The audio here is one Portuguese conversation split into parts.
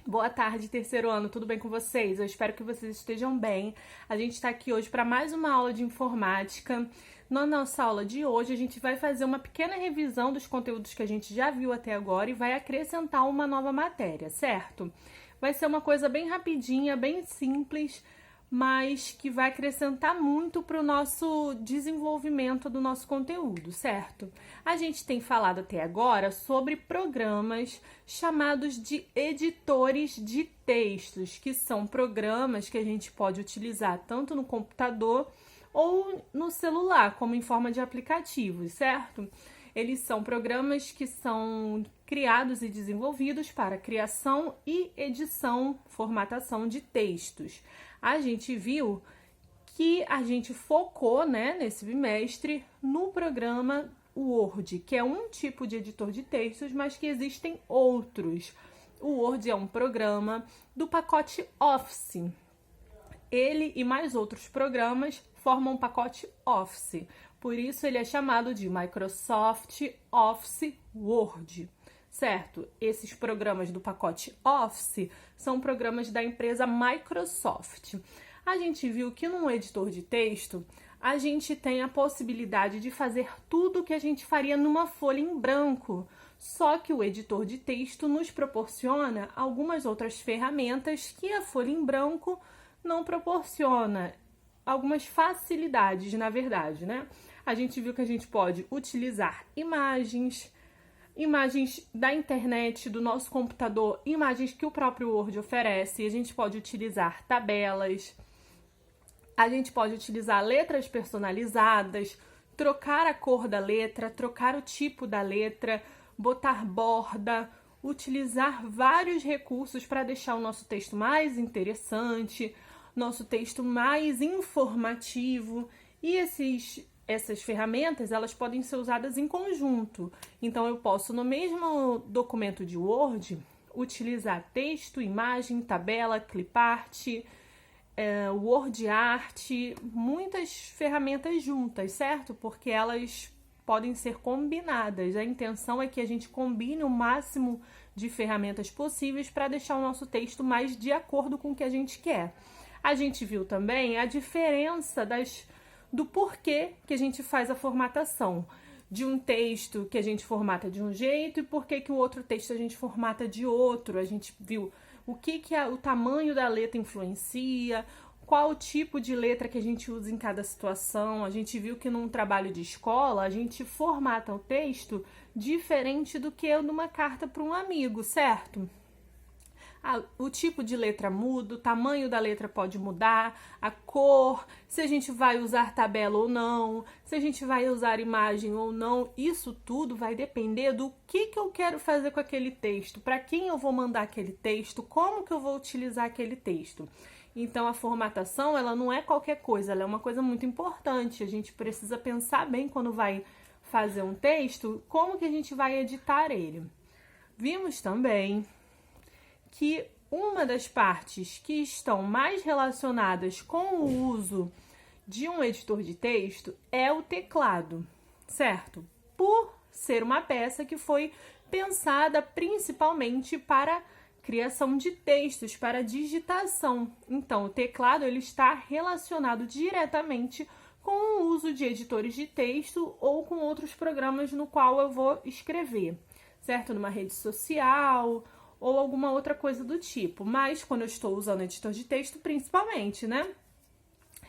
Boa tarde, terceiro ano, tudo bem com vocês? Eu espero que vocês estejam bem. A gente está aqui hoje para mais uma aula de informática. Na nossa aula de hoje, a gente vai fazer uma pequena revisão dos conteúdos que a gente já viu até agora e vai acrescentar uma nova matéria, certo? Vai ser uma coisa bem rapidinha, bem simples, mas que vai acrescentar muito para o nosso desenvolvimento do nosso conteúdo, certo? A gente tem falado até agora sobre programas chamados de editores de textos, que são programas que a gente pode utilizar tanto no computador ou no celular, como em forma de aplicativos, certo? Eles são programas que são criados e desenvolvidos para criação e edição, formatação de textos. A gente viu que a gente focou, nesse bimestre, no programa Word, que é um tipo de editor de textos, mas que existem outros. O Word é um programa do pacote Office. Ele e mais outros programas formam um pacote Office. Por isso ele é chamado de Microsoft Office Word. Certo? Esses programas do pacote Office são programas da empresa Microsoft. A gente viu que num editor de texto, a gente tem a possibilidade de fazer tudo o que a gente faria numa folha em branco. Só que o editor de texto nos proporciona algumas outras ferramentas que a folha em branco não proporciona. Algumas facilidades, na verdade, né? A gente viu que a gente pode utilizar imagens da internet, do nosso computador, imagens que o próprio Word oferece. A gente pode utilizar tabelas, a gente pode utilizar letras personalizadas, trocar a cor da letra, trocar o tipo da letra, botar borda, utilizar vários recursos para deixar o nosso texto mais interessante, nosso texto mais informativo. E essas ferramentas, elas podem ser usadas em conjunto. Então, eu posso, no mesmo documento de Word, utilizar texto, imagem, tabela, clipart, Word Art, muitas ferramentas juntas, certo? Porque elas podem ser combinadas. A intenção é que a gente combine o máximo de ferramentas possíveis para deixar o nosso texto mais de acordo com o que a gente quer. A gente viu também a diferença do porquê que a gente faz a formatação de um texto que a gente formata de um jeito e porquê que o outro texto a gente formata de outro. A gente viu o que o tamanho da letra influencia, qual o tipo de letra que a gente usa em cada situação. A gente viu que num trabalho de escola a gente formata o texto diferente do que numa carta para um amigo, certo? O tipo de letra muda, o tamanho da letra pode mudar, a cor, se a gente vai usar tabela ou não, se a gente vai usar imagem ou não, isso tudo vai depender do que eu quero fazer com aquele texto, para quem eu vou mandar aquele texto, como que eu vou utilizar aquele texto. Então, a formatação, ela não é qualquer coisa, ela é uma coisa muito importante. A gente precisa pensar bem quando vai fazer um texto, como que a gente vai editar ele. Vimos também que uma das partes que estão mais relacionadas com o uso de um editor de texto é o teclado, certo? Por ser uma peça que foi pensada principalmente para criação de textos, para digitação. Então, o teclado ele está relacionado diretamente com o uso de editores de texto ou com outros programas no qual eu vou escrever, certo? Numa rede social ou alguma outra coisa do tipo, mas quando eu estou usando editor de texto, principalmente, né?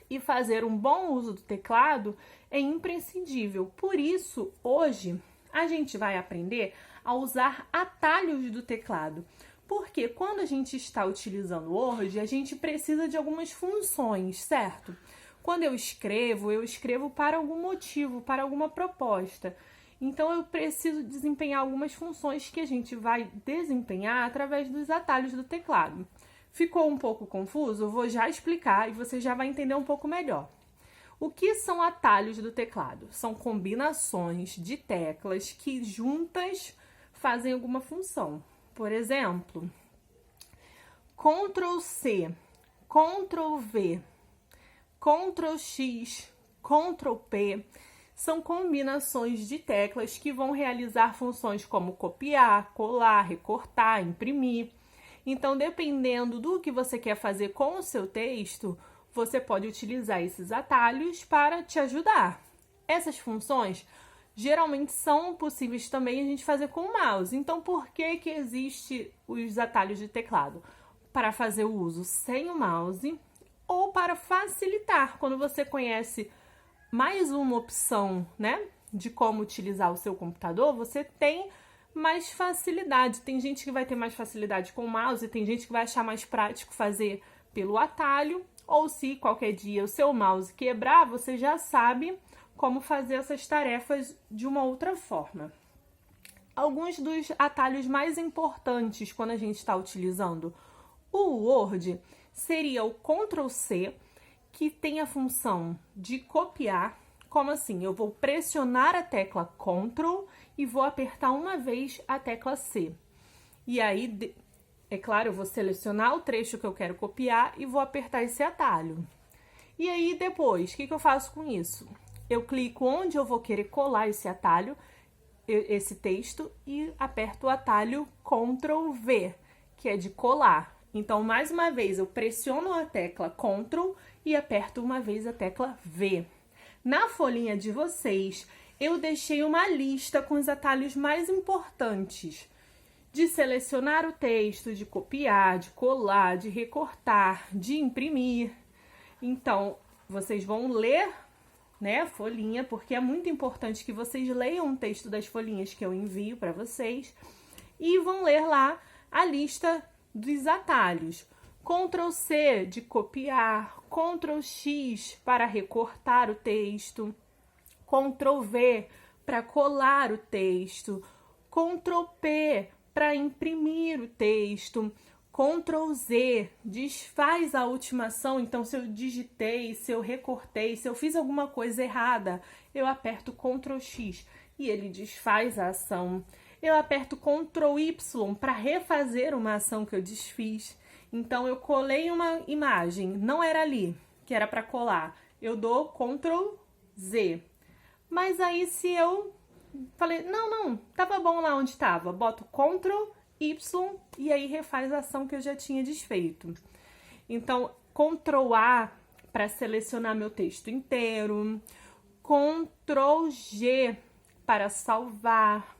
E fazer um bom uso do teclado é imprescindível. Por isso, hoje, a gente vai aprender a usar atalhos do teclado. Porque quando a gente está utilizando o Word, a gente precisa de algumas funções, certo? Quando eu escrevo para algum motivo, para alguma proposta. Então, eu preciso desempenhar algumas funções que a gente vai desempenhar através dos atalhos do teclado. Ficou um pouco confuso? Eu vou já explicar e você já vai entender um pouco melhor. O que são atalhos do teclado? São combinações de teclas que juntas fazem alguma função. Por exemplo, Ctrl+C, Ctrl+V, Ctrl+X, Ctrl+P são combinações de teclas que vão realizar funções como copiar, colar, recortar, imprimir. Então, dependendo do que você quer fazer com o seu texto, você pode utilizar esses atalhos para te ajudar. Essas funções geralmente são possíveis também a gente fazer com o mouse. Então, por que existe os atalhos de teclado? Para fazer o uso sem o mouse ou para facilitar, quando você conhece mais uma opção, né, de como utilizar o seu computador, você tem mais facilidade. Tem gente que vai ter mais facilidade com o mouse, tem gente que vai achar mais prático fazer pelo atalho, ou se qualquer dia o seu mouse quebrar, você já sabe como fazer essas tarefas de uma outra forma. Alguns dos atalhos mais importantes quando a gente está utilizando o Word seria o Ctrl+C, que tem a função de copiar. Como assim? Eu vou pressionar a tecla Ctrl e vou apertar uma vez a tecla C. E aí, é claro, eu vou selecionar o trecho que eu quero copiar e vou apertar esse atalho. E aí, depois, o que eu faço com isso? Eu clico onde eu vou querer colar esse atalho, esse texto, e aperto o atalho Ctrl+V, que é de colar. Então, mais uma vez, eu pressiono a tecla Ctrl e aperto uma vez a tecla V. Na folhinha de vocês, eu deixei uma lista com os atalhos mais importantes. De selecionar o texto, de copiar, de colar, de recortar, de imprimir. Então, vocês vão ler, né, a folhinha, porque é muito importante que vocês leiam o texto das folhinhas que eu envio para vocês e vão ler lá a lista dos atalhos. Ctrl+C de copiar, Ctrl+X para recortar o texto, Ctrl+V para colar o texto, Ctrl+P para imprimir o texto, Ctrl+Z desfaz a última ação. Então, se eu digitei, se eu recortei, se eu fiz alguma coisa errada, eu aperto Ctrl+X e ele desfaz a ação. Eu aperto Ctrl+Y para refazer uma ação que eu desfiz. Então, eu colei uma imagem, não era ali, que era para colar. Eu dou Ctrl+Z. Mas aí, se eu falei, não, tava bom lá onde estava, boto Ctrl+Y e aí refaz a ação que eu já tinha desfeito. Então, Ctrl+A para selecionar meu texto inteiro, Ctrl+G para salvar.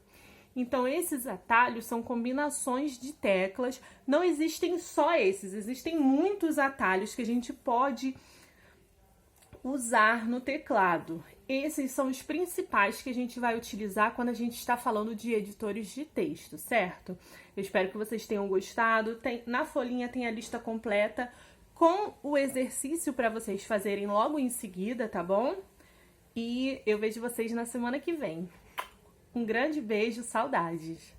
Então, esses atalhos são combinações de teclas. Não existem só esses, existem muitos atalhos que a gente pode usar no teclado. Esses são os principais que a gente vai utilizar quando a gente está falando de editores de texto, certo? Eu espero que vocês tenham gostado. Na folhinha tem a lista completa com o exercício para vocês fazerem logo em seguida, tá bom? E eu vejo vocês na semana que vem. Um grande beijo, saudades!